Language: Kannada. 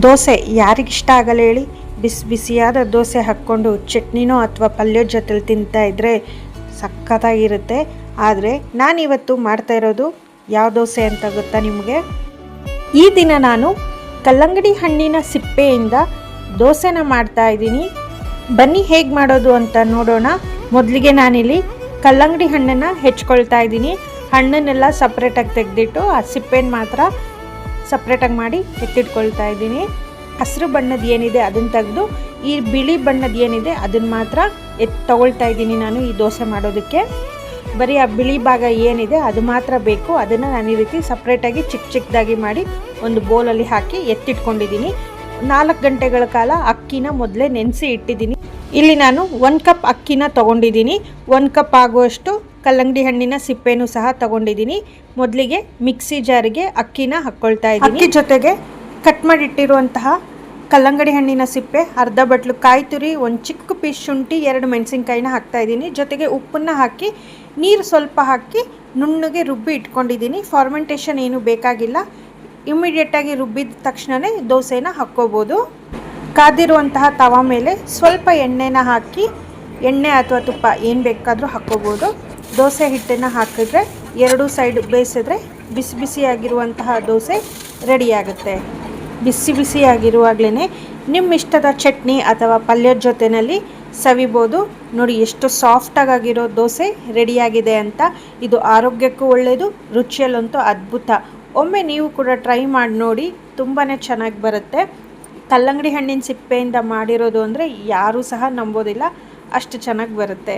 ದೋಸೆ ಯಾರಿಗಿಷ್ಟ ಆಗಲ್ಲ ಹೇಳಿ. ಬಿಸಿ ಬಿಸಿಯಾದ ದೋಸೆ ಹಾಕ್ಕೊಂಡು ಚಟ್ನಿನೋ ಅಥವಾ ಪಲ್ಯದ ಜೊತೆಲಿ ತಿಂತಾ ಇದ್ದರೆ ಸಖತ್ತಾಗಿರುತ್ತೆ. ಆದರೆ ನಾನಿವತ್ತು ಮಾಡ್ತಾ ಇರೋದು ಯಾವ ದೋಸೆ ಅಂತ ಗೊತ್ತಾ ನಿಮಗೆ? ಈ ದಿನ ನಾನು ಕಲ್ಲಂಗಡಿ ಹಣ್ಣಿನ ಸಿಪ್ಪೆಯಿಂದ ದೋಸೆನ ಮಾಡ್ತಾ ಇದ್ದೀನಿ. ಬನ್ನಿ ಹೇಗೆ ಮಾಡೋದು ಅಂತ ನೋಡೋಣ. ಮೊದಲಿಗೆ ನಾನಿಲ್ಲಿ ಕಲ್ಲಂಗಡಿ ಹಣ್ಣನ್ನು ಹೆಚ್ಕೊಳ್ತಾ ಇದ್ದೀನಿ. ಹಣ್ಣನ್ನೆಲ್ಲ ಸಪ್ರೇಟಾಗಿ ತೆಗೆದಿಟ್ಟು ಆ ಸಿಪ್ಪೆನ ಮಾತ್ರ ಸಪ್ರೇಟಾಗಿ ಮಾಡಿ ಎತ್ತಿಟ್ಕೊಳ್ತಾ ಇದ್ದೀನಿ. ಹಸಿರು ಬಣ್ಣದ ಏನಿದೆ ಅದನ್ನು ತೆಗೆದು ಈ ಬಿಳಿ ಬಣ್ಣದ ಏನಿದೆ ಅದನ್ನು ಮಾತ್ರ ತಗೊಳ್ತಾ ಇದ್ದೀನಿ ನಾನು ಈ ದೋಸೆ ಮಾಡೋದಕ್ಕೆ. ಬರೀ ಆ ಬಿಳಿ ಭಾಗ ಏನಿದೆ ಅದು ಮಾತ್ರ ಬೇಕು. ಅದನ್ನು ನಾನು ಈ ರೀತಿ ಸಪ್ರೇಟಾಗಿ ಚಿಕ್ಕದಾಗಿ ಮಾಡಿ ಒಂದು ಬೌಲಲ್ಲಿ ಹಾಕಿ ಎತ್ತಿಟ್ಕೊಂಡಿದ್ದೀನಿ. 4 ಗಂಟೆಗಳ ಕಾಲ ಅಕ್ಕಿನ ಮೊದಲೇ ನೆನೆಸಿ ಇಟ್ಟಿದ್ದೀನಿ. ಇಲ್ಲಿ ನಾನು 1 ಕಪ್ ಅಕ್ಕಿನ ತೊಗೊಂಡಿದ್ದೀನಿ. 1 ಕಪ್ ಆಗುವಷ್ಟು ಕಲ್ಲಂಗಡಿ ಹಣ್ಣಿನ ಸಿಪ್ಪೆನೂ ಸಹ ತೊಗೊಂಡಿದ್ದೀನಿ. ಮೊದಲಿಗೆ ಮಿಕ್ಸಿ ಜಾರಿಗೆ ಅಕ್ಕಿನ ಹಾಕ್ಕೊಳ್ತಾ ಇದ್ದೀನಿ. ಅಕ್ಕಿ ಜೊತೆಗೆ ಕಟ್ ಮಾಡಿಟ್ಟಿರುವಂತಹ ಕಲ್ಲಂಗಡಿ ಹಣ್ಣಿನ ಸಿಪ್ಪೆ, ಅರ್ಧ ಬಟ್ಲು ಕಾಯಿ ತುರಿ, ಒಂದು ಚಿಕ್ಕ ಪೀಸ್ ಶುಂಠಿ, 2 ಮೆಣಸಿನ್ಕಾಯಿನ ಹಾಕ್ತಾ ಇದ್ದೀನಿ. ಜೊತೆಗೆ ಉಪ್ಪನ್ನು ಹಾಕಿ ನೀರು ಸ್ವಲ್ಪ ಹಾಕಿ ನುಣ್ಣಗೆ ರುಬ್ಬಿ ಇಟ್ಕೊಂಡಿದ್ದೀನಿ. ಫಾರ್ಮೆಂಟೇಷನ್ ಏನು ಬೇಕಾಗಿಲ್ಲ. ಇಮ್ಮಿಡಿಯೇಟಾಗಿ ರುಬ್ಬಿದ ತಕ್ಷಣವೇ ದೋಸೆನ ಹಾಕ್ಕೋಬೋದು. ಕಾದಿರುವಂತಹ ತವ ಮೇಲೆ ಸ್ವಲ್ಪ ಎಣ್ಣೆನ ಹಾಕಿ, ಎಣ್ಣೆ ಅಥವಾ ತುಪ್ಪ ಏನು ಬೇಕಾದರೂ ಹಾಕ್ಕೋಬೋದು. ದೋಸೆ ಹಿಟ್ಟನ್ನು ಹಾಕಿದ್ರೆ 2 ಸೈಡ್ ಬೇಯಿಸಿದ್ರೆ ಬಿಸಿ ಬಿಸಿಯಾಗಿರುವಂತಹ ದೋಸೆ ರೆಡಿಯಾಗುತ್ತೆ. ಬಿಸಿ ಬಿಸಿಯಾಗಿರುವಾಗಲೇ ನಿಮ್ಮ ಇಷ್ಟದ ಚಟ್ನಿ ಅಥವಾ ಪಲ್ಯದ ಜೊತೆಯಲ್ಲಿ ಸವಿಬೋದು. ನೋಡಿ ಎಷ್ಟು ಸಾಫ್ಟಾಗಿರೋ ದೋಸೆ ರೆಡಿಯಾಗಿದೆ ಅಂತ. ಇದು ಆರೋಗ್ಯಕ್ಕೂ ಒಳ್ಳೆಯದು, ರುಚಿಯಲ್ಲಂತೂ ಅದ್ಭುತ. ಒಮ್ಮೆ ನೀವು ಕೂಡ ಟ್ರೈ ಮಾಡಿ ನೋಡಿ, ತುಂಬಾ ಚೆನ್ನಾಗಿ ಬರುತ್ತೆ. ಕಲ್ಲಂಗಡಿ ಹಣ್ಣಿನ ಸಿಪ್ಪೆಯಿಂದ ಮಾಡಿರೋದು ಅಂದರೆ ಯಾರೂ ಸಹ ನಂಬೋದಿಲ್ಲ, ಅಷ್ಟು ಚೆನ್ನಾಗಿ ಬರುತ್ತೆ.